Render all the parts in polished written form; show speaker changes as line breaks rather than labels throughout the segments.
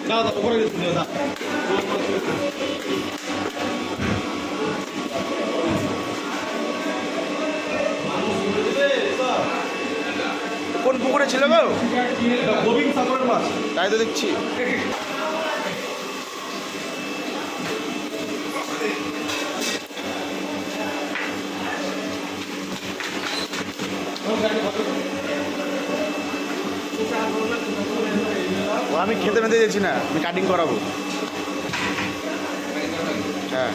কোন পুকুরে ছিল গো? গোবিন্দ সাগরের মাছ, তাই তো দেখছি। আমি খেতে মেতে যাচ্ছি না, আমি কাটিং করাবো। হ্যাঁ,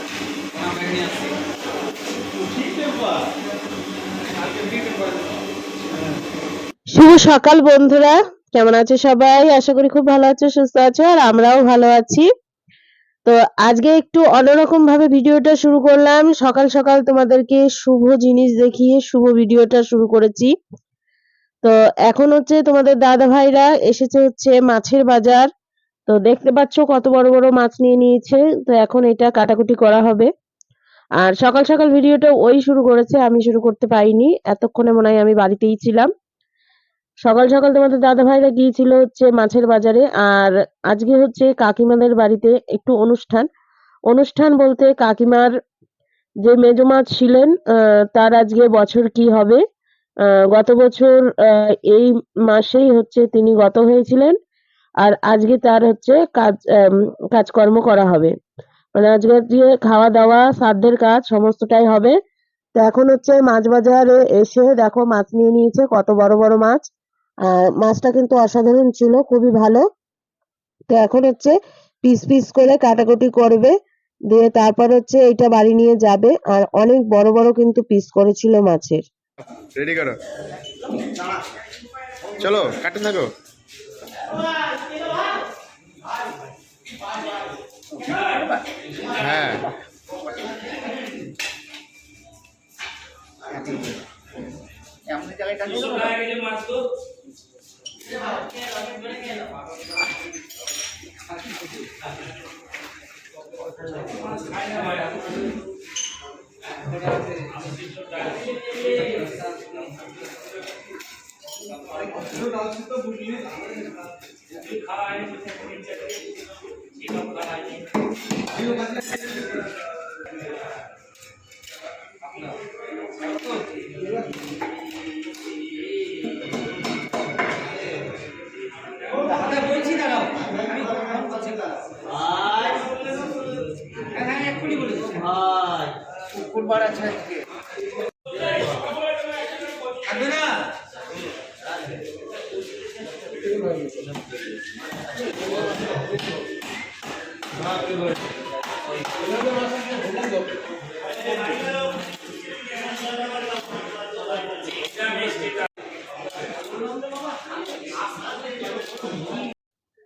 শুভ সকাল বন্ধুরা, কেমন আছো সবাই? আশা করি খুব ভালো আছো, সুস্থ আছো, আর আমরাও ভালো আছি। তো আজকে একটু অন্যরকম ভাবে ভিডিওটা শুরু করলাম। সকাল সকাল তোমাদেরকে শুভ জিনিস দেখিয়ে শুভ ভিডিওটা শুরু করেছি। তো এখন হচ্ছে তোমাদের দাদা ভাইরা এসেছে হচ্ছে মাছের বাজার। তো দেখতে পাচ্ছ কত বড় বড় মাছ নিয়ে নিয়েছে। তো এখন এটা কাটাকুটি করা হবে। আর সকাল সকাল ভিডিওটা ওই শুরু করেছে, আমি শুরু করতে পারিনি। এতক্ষণে মনে হয় আমি বাড়িতেই ছিলাম। সকাল সকাল তোমাদের দাদা ভাইরা গিয়েছিল হচ্ছে মাছের বাজারে। আর আজকে হচ্ছে কাকিমাদের বাড়িতে একটু অনুষ্ঠান। অনুষ্ঠান বলতে কাকিমার যে মেজো মা ছিলেন, তার আজকে বছর কি হবে। গত বছর এই মাসেই হচ্ছে তিনি গত হয়েছিলেন। আর আজকে তার হচ্ছে কাজকর্ম করা হবে। মানে আজকে দিয়ে খাওয়া দাওয়া শ্রাদ্ধের কাজ সমস্তটাই হবে। তো এখন হচ্ছে মাছ বাজারে এসে দেখো মাছ নিয়ে নিয়েছে, কত বড় বড় মাছ। মাছটা কিন্তু অসাধারণ ছিল, খুবই ভালো। তো এখন হচ্ছে পিস পিস করে কাটাকুটি করবে, দিয়ে তারপর হচ্ছে এটা বাড়ি নিয়ে যাবে। আর অনেক বড় বড় কিন্তু পিস করেছিল মাছের।
রেডি করো, চলো কাটতে থাকো। হ্যাঁ,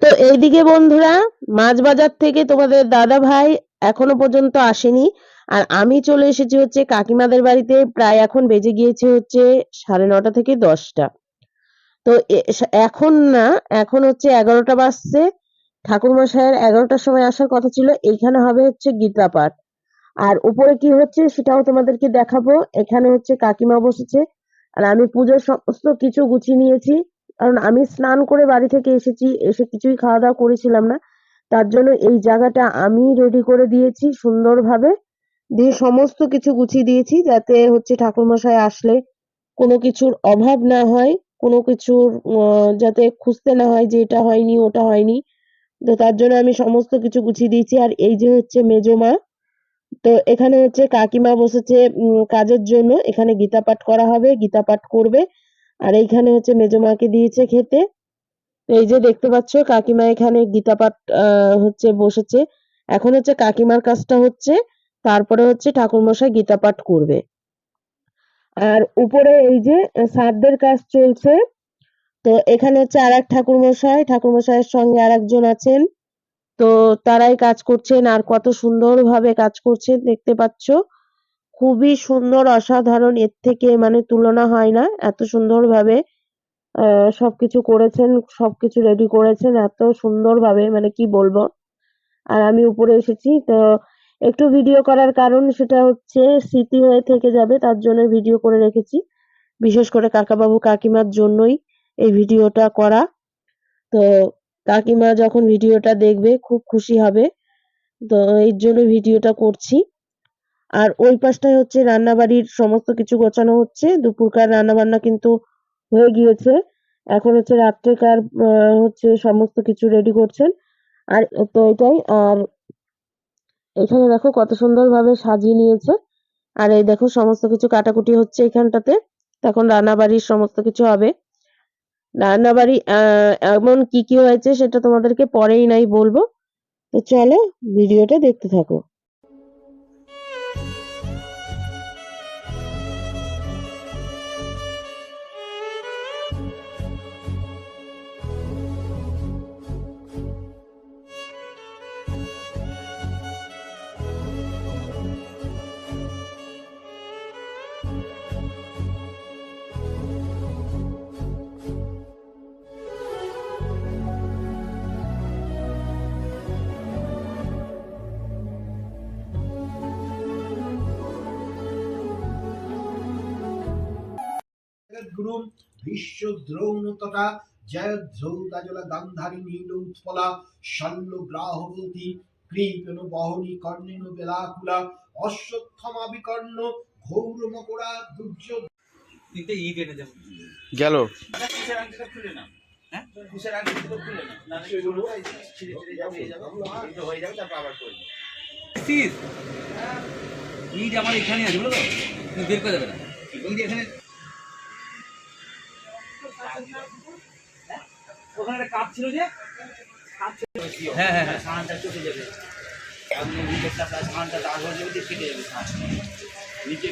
তো এইদিকে বন্ধুরা, মাছ বাজার থেকে তোমাদের দাদা ভাই এখনো পর্যন্ত আসেনি। আর আমি চলে এসেছি হচ্ছে কাকিমাদের বাড়িতে। প্রায় এখন বেজে গিয়েছে হচ্ছে 9:30 থেকে 10টা। তো এখন না, এখন হচ্ছে 11টা বাজছে। ঠাকুরমশাইয়ের 11টার সময় আসার কথা ছিল। এইখানে হবে হচ্ছে গীতা পাঠ। আর উপরে কি হচ্ছে সেটাও তোমাদেরকে দেখাবো। এখানে হচ্ছে কাকিমা বসেছে। আর আমি পুজোর সমস্ত কিছু গুছিয়ে নিয়েছি। কারণ আমি স্নান করে বাড়ি থেকে এসেছি, এসে কিছুই খাওয়া দাওয়া করেছিলাম না। তার জন্য এই জায়গাটা আমি রেডি করে দিয়েছি সুন্দরভাবে। দিয়ে সমস্ত কিছু গুছিয়ে দিয়েছি যাতে হচ্ছে ঠাকুরমশাই আসলে কোনো কিছুর অভাব না হয়, কোনো কিছুর যাতে খুঁজতে না হয় যে এটা হয়নি ওটা হয়নি। তো তার জন্য আমি সমস্ত কিছু গুছিয়ে দিয়েছি। আর এই যে হচ্ছে মেজো মা, তো এখানে হচ্ছে কাকিমা বসেছে কাজের জন্য। এখানে গীতা পাঠ করা হবে, গীতা পাঠ করবে। আর এইখানে হচ্ছে মেজো মাকে দিয়েছে খেতে। তো এই যে দেখতে পাচ্ছ কাকিমা এখানে গীতা পাঠ হচ্ছে বসেছে। এখন হচ্ছে কাকিমার কাজটা হচ্ছে, তারপরে হচ্ছে ঠাকুরমশাই গীতা পাঠ করবে। আর উপরে এই যে শ্রাদ্ধের কাজ চলছে। তো এখানে হচ্ছে আর এক ঠাকুরমশাই, ঠাকুরমশাইয়ের সঙ্গে আর একজন আছেন। তো তারাই কাজ করছেন, আর কত সুন্দরভাবে কাজ করছেন দেখতে পাচ্ছ। খুবই সুন্দর, অসাধারণ, এর থেকে মানে তুলনা হয় না। এত সুন্দরভাবে সবকিছু করেছেন, সবকিছু রেডি করেছেন এত সুন্দরভাবে, মানে কি বলবো। আর আমি উপরে এসেছি তো একটু ভিডিও করার কারণ সেটা হচ্ছে স্মৃতি হয়ে থেকে যাবে, তার জন্য ভিডিও করে রেখেছি। বিশেষ করে কাকাবাবু কাকিমার জন্যই এই ভিডিওটা করা। তো কাকিমা যখন ভিডিওটা দেখবে খুব খুশি হবে। তো এর জন্য ভিডিওটা করছি। আর ওই পাশটায় হচ্ছে রান্নাবাড়ির সমস্ত কিছু গোছানো হচ্ছে। দুপুরকার রান্নাবান্না কিন্তু হয়ে গিয়েছে। এখন হচ্ছে রাত্রেকার হচ্ছে সমস্ত কিছু রেডি করছেন। আর তো এটাই। আর এখানে দেখো কত সুন্দরভাবে সাজিয়ে নিয়েছে। আর এই দেখো সমস্ত কিছু কাটাকুটি হচ্ছে এখানটাতে। তখন রান্নাবাড়ির সমস্ত কিছু হবে। রান্নাবাড়ি এমন কি কি হয়েছে সেটা তোমাদেরকে পরেই নাই বলবো। তো চলো ভিডিওটা দেখতে থাকো।
গুরুম ভীষ্ম দ্রৌণ তথা জয়দ্রৌতাজলা গান্ধারী নীল উৎপলা শল্য গ্রাহবতী কৃপণ বহনী কর্ণেন বেলাকুলা অশ্বত্থমা বিকর্ণ ঘৌর মকরা দুর্য
তিনটে ইট এনে দেবো।
গেল
কুশের আংটিটা খুলে না, হ্যাঁ কুশের আংটিটা খুলে না, না সেগুলো ছিঁড়ে ছিঁড়ে যাবে, এই যাবে, কিন্তু হয়ে যাবে, তারপর আবার করবে। ইট আমার এখানে আছে, বুঝলো তো, তুমি বের করে দেবে না। ইট এখানে, ওখানে একটা কাপ ছিল যে, হ্যাঁ হ্যাঁ হ্যাঁ, সাহানটা চটে যাবে। আপনি নিচেরটা প্রায় সাহানটা দাগ হয়ে যাবে, দিয়ে কেটে যাবে সাহান নিচে।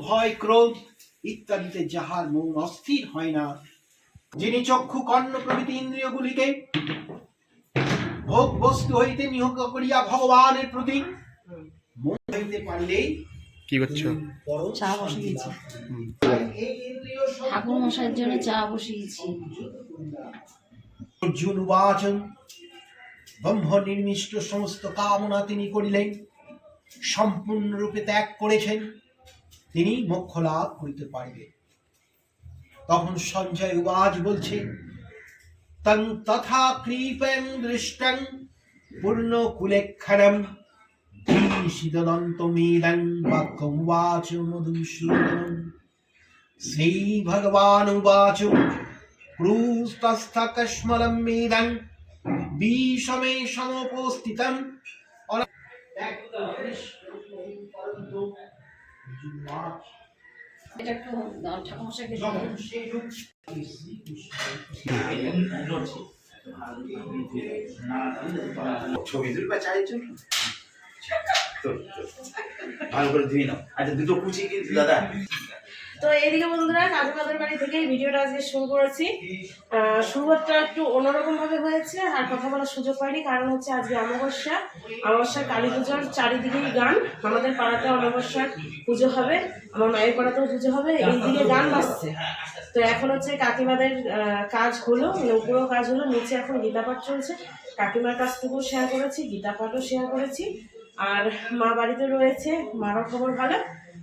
ভয় ক্রোধ ইত্যাদিতে যাহার মন অস্থির হয় না, যিনি চক্ষু কর্ণ প্রভৃতি ইন্দ্রিয়গুলিকে ভোগ বস্তু হইতে নিয়োগ করিয়া ভগবানের প্রতি মন হইতে পারলেই
কি করছো?
চা বসিয়েছি,
এই ইন্দ্রিয়
ঠাকুর মশাইয়ের জন্য চা বসিয়েছি।
অর্জুন উবাচন ব্রহ্ম নির্মিষ্ট সমস্ত কামনা তিনি করিলেন, সম্পূর্ণরূপে ত্যাগ করেছেন, তিনি মোক্ষ লাভ করিতে পারিবেন। তখন সঞ্জয় উবাচ বলছে, তং তথা কৃপং দৃষ্টং পূর্ণ কুলেক্ষরম শীতদন্তমেদং বাক্যম উবাচ মধুসূদনম। শ্রী ভগবান উবাচ ক্রুস্তস্থ কস্মলম মেদং বিষমে সমপস্থিতম।
এটা একটু ঠাকুর মশাইকে
ছবি তুলবা চাইছ ভালো করে ধুই নাও। আচ্ছা দুটো কুচি কিন্তু দাদা।
তো এইদিকে বন্ধুরা কাকিমাদের বাড়ি থেকে ভিডিওটা আজকে শুরু করেছি। শুরুটা একটু অন্যরকম ভাবে হয়েছে, আর কথা বলার সুযোগ পাইনি, কারণ হচ্ছে আজকে অমাবস্যা কালী পুজোর চারিদিকেই গান। আমাদের পাড়াতে অমাবস্যার পুজো হবে, আমার মায়ের পাড়াতেও পুজো হবে, এইদিকে গান বাজছে। তো এখন হচ্ছে কাকিমাদের কাজ হলো, উপরেও কাজ হলো, নিচে এখন গীতা পাঠ চলছে। কাকিমার কাজটুকু শেয়ার করেছি, গীতা পাঠও শেয়ার করেছি। আর মা বাড়িতে রয়েছে, মারও খবর ভালো।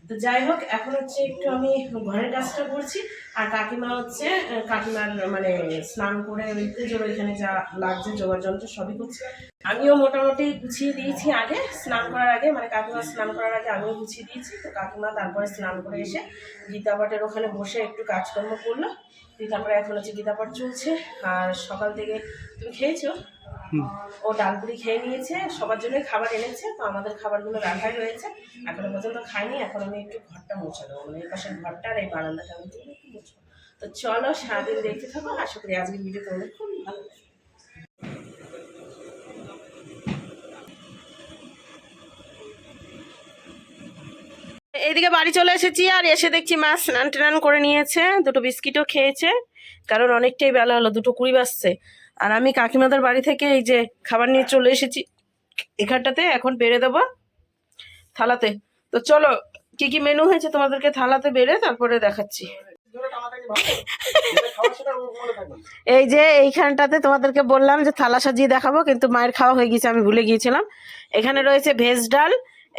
তো যাই হোক, এখন হচ্ছে একটু আমি ঘরের কাজটা করছি, আর কাকিমা হচ্ছে কাকিমার মানে স্নান করে ওই পুজোর ওইখানে যা লাগছে জোগাড় যন্ত্র সবই করছে। আমিও মোটামুটি গুছিয়ে দিয়েছি আগে, স্নান করার আগে, মানে কাকিমা স্নান করার আগে আমিও গুছিয়ে দিয়েছি। তো কাকিমা তারপরে স্নান করে এসে গীতা পাঠের ওখানে বসে একটু কাজকর্ম করলো। তারপরে এখন হচ্ছে গীতা পাঠ চলছে। আর সকাল থেকে তুমি খেয়েছো? ও ডালপুরি খেয়ে নিয়েছে, সবার জন্য খাবার এনেছে, তো আমাদের খাবারগুলো রাখাই রয়েছে, এখনো পর্যন্ত খাইনি। এখন আমি একটু ঘরটা মুছে দেবো, মানে এই পাশের ঘরটা আর এই বারান্দাটা আমি একটু মুছবো। তো চলো সারাদিন দেখতে থাকো, আশা করি আজকের ভিডিও তোমাদের খুব ভালো লাগবে। এইদিকে বাড়ি চলে এসেছি, আর এসে দেখছি মা স্নান টান করে নিয়েছে, দুটো বিস্কিটও খেয়েছে, কারণ অনেকটাই বেলা হলো, 2:20 বাজছে। আর আমি কাকিমাদের বাড়ি থেকে এই যে খাবার নিয়ে চলে এসেছি এখানটাতে, এখন বেড়ে দেবো থালাতে। তো চলো কি কি মেনু হয়েছে তোমাদেরকে থালাতে বেড়ে তারপরে দেখাচ্ছি। এই যে এইখানটাতে তোমাদেরকে বললাম যে থালা সাজিয়ে দেখাবো, কিন্তু মায়ের খাওয়া হয়ে গেছে, আমি ভুলে গিয়েছিলাম। এখানে রয়েছে ভেজ ডাল,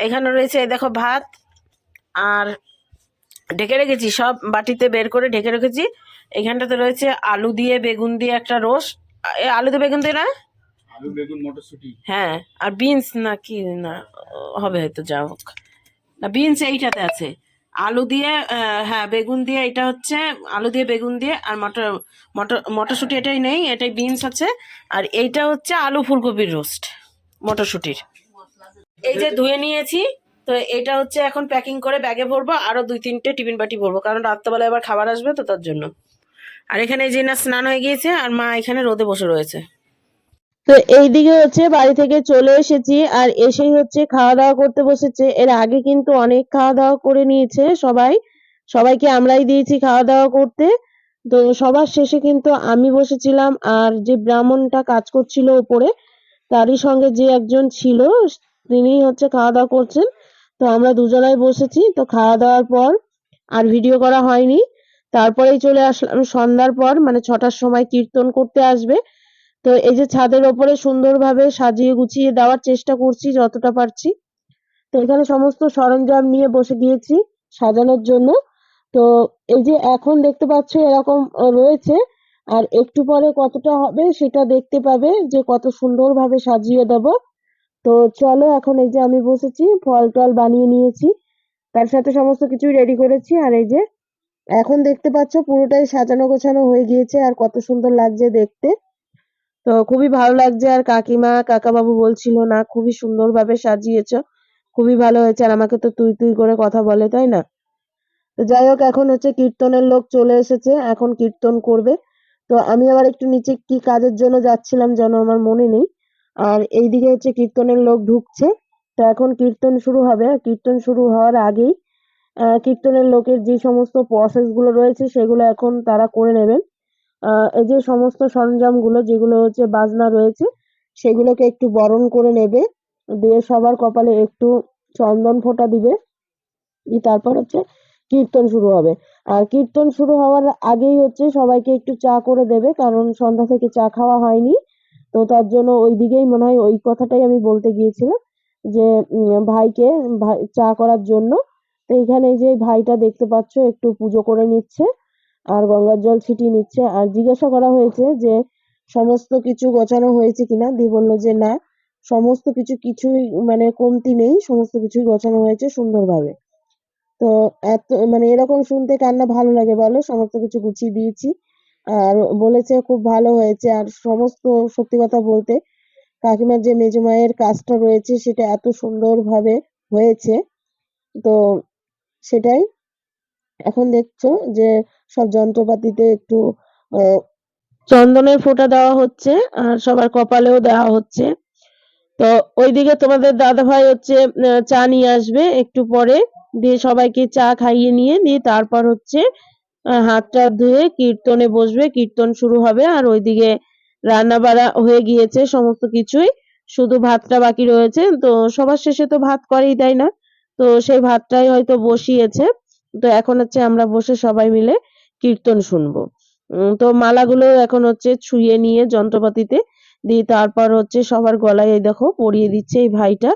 এখানে রয়েছে এই দেখো ভাত, আর ঢেকে রেখেছি, সব বাটিতে বের করে ঢেকে রেখেছি। এখানটাতে রয়েছে আলু দিয়ে বেগুন দিয়ে একটা রোস্ট, আলু দিয়ে বেগুন দিয়ে না,
আলু বেগুন মটরশুঁটি।
হ্যাঁ, আর বিনস না কি না হবে হয়তো, যা হোক না, বিনস এইটাতে আছে। আলু দিয়ে হ্যাঁ বেগুন দিয়ে, এটা হচ্ছে আলু দিয়ে বেগুন দিয়ে, আর মটরশুঁটি এটাই নেই, এটাই বিনস আছে। আর এইটা হচ্ছে আলু ফুলকপির রোস্ট মটরশুঁটির। এই যে ধুয়ে নিয়েছি, তো এটা হচ্ছে এখন প্যাকিং করে ব্যাগে ভরবো, আরো 2-3টে টিফিন বাটি ভরবো, কারণ রাত্রেবেলা এবার খাবার আসবে তো তার জন্য। আর এখানে এই যে না স্নান হয়ে গিয়েছে, আর মা এখানে রোদে বসে রয়েছে। তো এইদিকে হচ্ছে বাড়ি থেকে চলে এসেছি, আর এসেই হচ্ছে খাওয়া দাওয়া করতে বসেছে। এর আগে কিন্তু অনেক খাওয়া দাওয়া করে নিয়েছে সবাইকে আমরাই দিয়েছি খাওয়া দাওয়া করতে। তো সবার শেষে কিন্তু আমি বসেছিলাম, আর যে ব্রাহ্মণটা কাজ করছিল উপরে, তারই সঙ্গে যে একজন ছিল, তিনি হচ্ছে খাওয়া দাওয়া করছেন। তো আমরা দুজনাই বসেছি। তো খাওয়া দাওয়ার পর আর ভিডিও করা হয়নি। তারপরেই চলে আসলাম সন্ধ্যার পর, মানে 6টার সময় কীর্তন করতে আসবে। তো এই যে ছাদের ওপরে সুন্দরভাবে সাজিয়ে গুছিয়ে দেওয়ার চেষ্টা করছি যতটা পারছি। তো এখানে সমস্ত সরঞ্জাম নিয়ে বসে গিয়েছি সাজানোর জন্য। তো এই যে এখন দেখতে পাচ্ছ এরকম রয়েছে, আর একটু পরে কতটা হবে সেটা দেখতে পাবে যে কত সুন্দরভাবে সাজিয়ে দেব। তো চলো, এখন এই যে আমি বসেছি, ফল টল বানিয়ে নিয়েছি, তার সাথে সমস্ত কিছুই রেডি করেছি। আর এই যে এখন দেখতে পাচ্ছ পুরোটাই সাজানো গোছানো হয়ে গিয়েছে, আর কত সুন্দর লাগছে দেখতে। তো খুবই ভালো লাগছে, আর কাকিমা কাকাবাবু বলছিল না খুবই সুন্দরভাবে সাজিয়েছো, খুবই ভালো হয়েছে, আর আমাকে তো তুই তুই করে কথা বলে, তাই না? তো যাই হোক, এখন হচ্ছে কীর্তনের লোক চলে এসেছে, এখন কীর্তন করবে। তো আমি আবার একটু নিচে কি কাজের জন্য যাচ্ছিলাম যেন আমার মনে নেই। আর এইদিকে হচ্ছে কীর্তনের লোক ঢুকছে। তো এখন কীর্তন শুরু হবে, আর কীর্তন শুরু হওয়ার আগেই কীর্তনের লোকের যে সমস্ত প্রসেস গুলো রয়েছে সেগুলো এখন তারা করে নেবেন। এই যে সমস্ত সরঞ্জামগুলো যেগুলো হচ্ছে বাজনা রয়েছে সেগুলোকে একটু বরণ করে নেবে, দিয়ে সবার কপালে একটু চন্দন ফোঁটা দিবে, দিয়ে তারপর হচ্ছে কীর্তন শুরু হবে। আর কীর্তন শুরু হওয়ার আগেই হচ্ছে সবাইকে একটু চা করে দেবে, কারণ সন্ধ্যা থেকে চা খাওয়া হয়নি। তো তার জন্য ওই দিকেই মনে হয় ওই কথাটাই আমি বলতে গিয়েছিলাম, যে ভাইকে চা করার জন্য। তো এখানে এই যে ভাইটা দেখতে পাচ্ছ একটু পুজো করে নিচ্ছে, আর গঙ্গার জল ছিটিয়ে নিচ্ছে। আর জিজ্ঞাসা করা হয়েছে যে সমস্ত কিছু গোছানো হয়েছে কিনা, দিয়ে বললো যে না, সমস্ত কিছু কিছুই মানে কমতি নেই, সমস্ত কিছুই গোছানো হয়েছে সুন্দরভাবে। তো এত মানে এরকম শুনতে কার না ভালো লাগে বলো, সমস্ত কিছু গুছিয়ে দিয়েছি। আর বলেছে খুব ভালো হয়েছে, আর সমস্ত সত্যি কথা বলতে কাকিমার যে মেজো মায়ের কাজটা রয়েছে সেটা এত সুন্দরভাবে হয়েছে। তো সেটাই এখন দেখছো যে সব যন্ত্রপাতিতে একটু আহ, চন্দনের ফোঁটা দেওয়া হচ্ছে, আর সবার কপালেও দেওয়া হচ্ছে। তো ওইদিকে তোমাদের দাদাভাই হচ্ছে চা নিয়ে আসবে একটু পরে, দিয়ে সবাইকে চা খাইয়ে নিয়ে দিয়ে তারপর হচ্ছে হাত টাত ধুয়ে কীর্তনে বসবে, কীর্তন শুরু হবে। আর ওইদিকে রান্না বাড়া হয়ে গিয়েছে সমস্ত কিছুই, শুধু ভাতটা বাকি রয়েছে। তো সবার শেষে তো ভাত করেই, তাই না? তো সেই ভাতটাই হয়তো বসিয়েছে। তো এখন হচ্ছে আমরা বসে সবাই মিলে কীর্তন শুনবো। তো মালাগুলো এখন হচ্ছে ছুঁয়ে নিয়ে যন্ত্রপাতিতে দিয়ে তারপর হচ্ছে সবার গলায় এই দেখো পরিয়ে দিচ্ছে এই ভাইটা।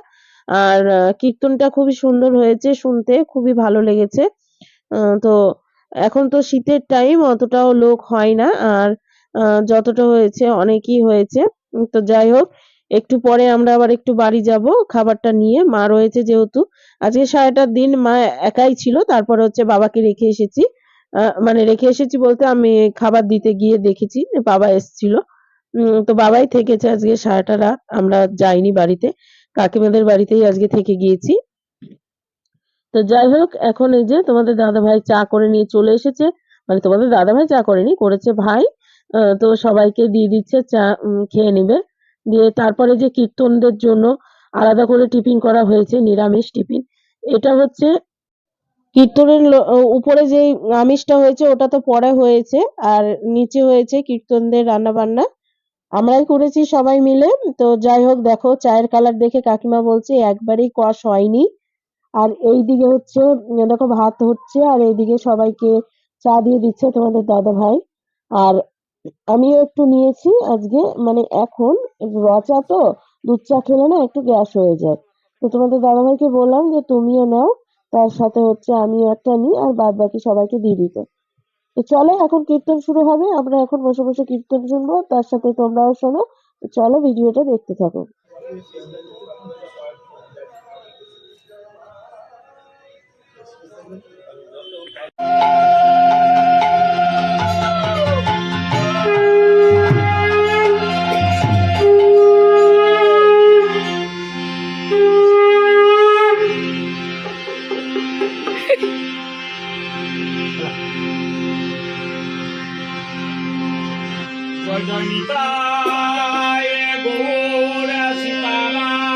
আর কীর্তনটা খুবই সুন্দর হয়েছে, শুনতে খুবই ভালো লেগেছে। তো এখন তো শীতের টাইম, অতটাও লোক হয় না, আর যতটা হয়েছে অনেকই হয়েছে। তো যাই হোক, একটু পরে আমরা আবার একটু বাড়ি যাব খাবারটা নিয়ে, মা রয়েছে যেহেতু। আজকে সারাটা দিন মা একাই ছিল, তারপরে হচ্ছে বাবাকে রেখে এসেছি। মানে রেখে এসেছি বলতে আমি খাবার দিতে গিয়ে দেখেছি যে বাবা এসেছিল। তো বাবাই থেকেছে আজকে সারাটা রাত, আমরা যাইনি বাড়িতে, কাকিমাদের বাড়িতেই আজকে থেকে গিয়েছি। তো যাই হোক, এখন এই যে তোমাদের দাদাভাই চা করে নিয়ে চলে এসেছে, মানে তোমাদের দাদাভাই চা করেনি, করেছে ভাই। তো সবাইকে দিয়ে দিচ্ছে চা, খেয়ে নিবে। দিয়ে তারপরে যে কীর্তনদের জন্য আলাদা করে টিফিন করা হয়েছে, নিরামিষ টিফিন। এটা হচ্ছে কীর্তনের উপরে যেই আমিষটা হয়েছে ওটা তো পরে হয়েছে, আর নিচে হয়েছে কীর্তনদের রান্না বান্না, আমরাই করেছি সবাই মিলে। তো যাই হোক, দেখো চায়ের কালার দেখে কাকিমা বলছে একবারেই কষ হয়নি। আর এইদিকে হচ্ছে দেখো ভাত হচ্ছে, আর এইদিকে সবাইকে চা দিয়ে দিচ্ছে তোমাদের দাদা ভাই। আর আমিও একটু নিয়েছি আজকে, মানে এখন র চা তো, দুধ চা খেলে না একটু গ্যাস হয়ে যায়। তো তোমাদের দাদা ভাইকে বললাম যে তুমিও নাও, তার সাথে হচ্ছে আমিও একটা নিই আর বাদ বাকি সবাইকে দিয়ে দিত। তো চলো এখন কীর্তন শুরু হবে, আমরা এখন বসে বসে কীর্তন শুনবো, তার সাথে তোমরাও শোনো। তো চলো ভিডিওটা দেখতে থাকো।
জয়নিতায় গৌর সীতারাম।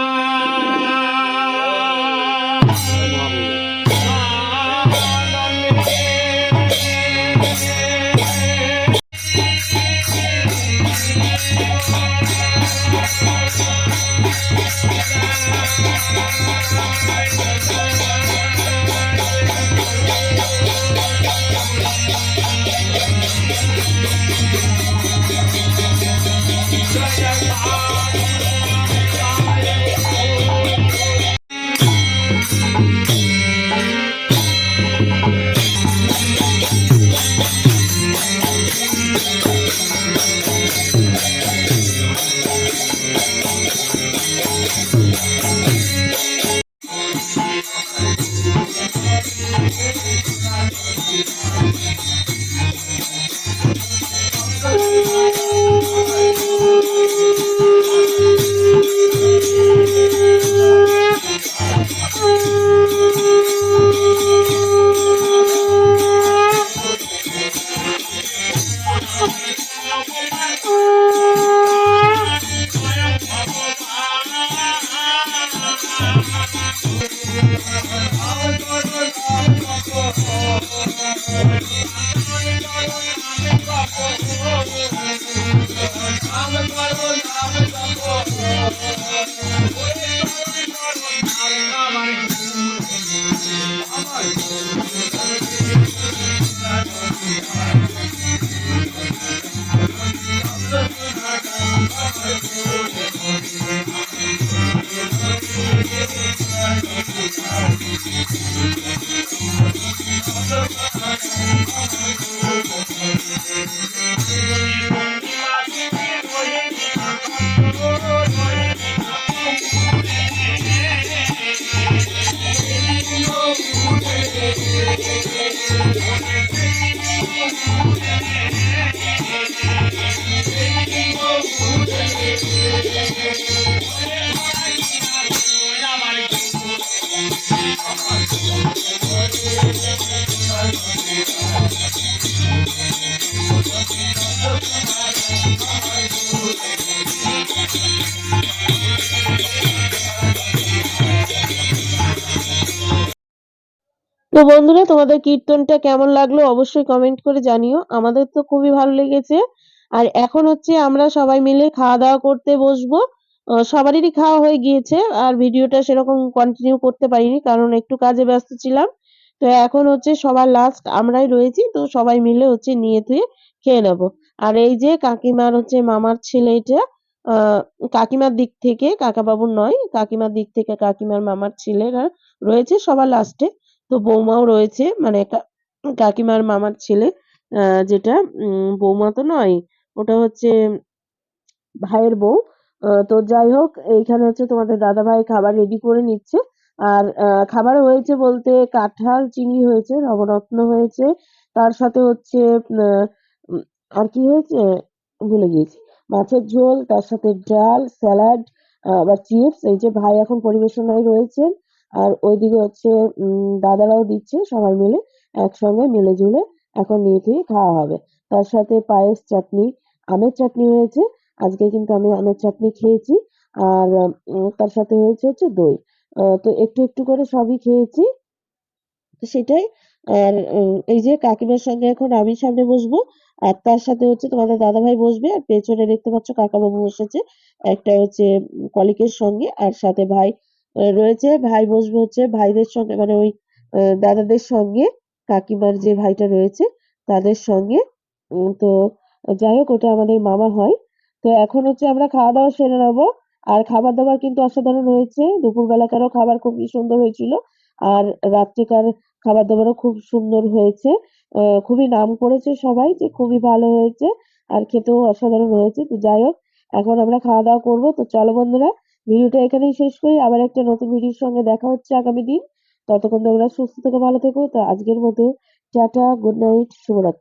তো বন্ধুরা, তোমাদের কীর্তনটা কেমন লাগলো অবশ্যই কমেন্ট করে জানিও। আমাদের তো খুবই ভালো লেগেছে। আর এখন হচ্ছে আমরা সবাই মিলে খাওয়া দাওয়া করতে বসবো। সবারই খাওয়া হয়ে গিয়েছে আর ভিডিওটা সেরকম কন্টিনিউ করতে পারিনি কারণ একটু কাজে ব্যস্ত ছিলাম। তো এখন হচ্ছে সবার লাস্ট আমরাই রয়েছি, তো সবাই মিলে হচ্ছে নিয়ে থুয়ে খেয়ে নেবো। আর এই যে কাকিমার হচ্ছে মামার ছেলে এটা, কাকিমার দিক থেকে, কাকা বাবুর নয়, কাকিমার দিক থেকে কাকিমার মামার ছেলেরা রয়েছে সবার লাস্টে। তো বৌমাও রয়েছে, মানে কাকিমার মামার ছেলে, যেটা বৌমা তো নয়, ওটা হচ্ছে ভাইয়ের বউ। তো যাই হোক, এইখানে হচ্ছে তোমাদের দাদাভাই খাবার রেডি করে নিচ্ছে। আর খাবার হয়েছে বলতে কাঁঠাল চিংড়ি হয়েছে, নবরত্ন হয়েছে, তার সাথে হচ্ছে আহ, আর কি হয়েছে ভুলে গিয়েছি, মাছের ঝোল, তার সাথে ডাল, স্যালাড, আবার চিপস। এই যে ভাই এখন পরিবেশনায় রয়েছেন আর ওইদিকে হচ্ছে দাদারাও দিচ্ছে, সবাই মিলে একসঙ্গে মিলে ঝুলে এখন নিয়ে থুয়ে খাওয়া হবে। তার সাথে পায়েস, চাটনি, আমের চাটনি হয়েছে। আজকে কিন্তু আমি আমের চাটনি খেয়েছি। আর তার সাথে হয়েছে হচ্ছে দই। তো একটু একটু করে সবই খেয়েছি। তো সেটাই। আর এই যে কাকিমার সঙ্গে এখন আমি সামনে বসবো আর তার সাথে হচ্ছে তোমাদের দাদাভাই বসবে আর পেছনে দেখতে পাচ্ছ কাকাবাবু বসেছে একটা হচ্ছে কলিকের সঙ্গে আর সাথে ভাই রয়েছে। ভাই বসবে হচ্ছে ভাইদের সঙ্গে, মানে ওই দাদাদের সঙ্গে, কাকিমার যে ভাইটা রয়েছে তাদের সঙ্গে। তো যাই হোক, ওটা আমাদের মামা হয়। তো এখন হচ্ছে আমরা খাওয়া দাওয়া সেরে নেবো। আর খাবার দাবার কিন্তু অসাধারণ হয়েছে, দুপুর বেলাকারও খাবার খুবই সুন্দর হয়েছিল। আর রাত্রিকার খাবার দাবারও খুব সুন্দর হয়েছে। খুবই নাম করেছে সবাই যে খুবই ভালো হয়েছে আর খেতেও অসাধারণ হয়েছে। তো যাই হোক, এখন আমরা খাওয়া দাওয়া করবো। তো চলো বন্ধুরা, ভিডিওটা এখানেই শেষ করি। আবার একটা নতুন ভিডিওর সঙ্গে দেখা হচ্ছে আগামী দিন। ততক্ষণ তোমরা সুস্থ থেকো, ভালো থেকো। তো আজকের মতো টাটা, গুড নাইট, শুভরাত্রি।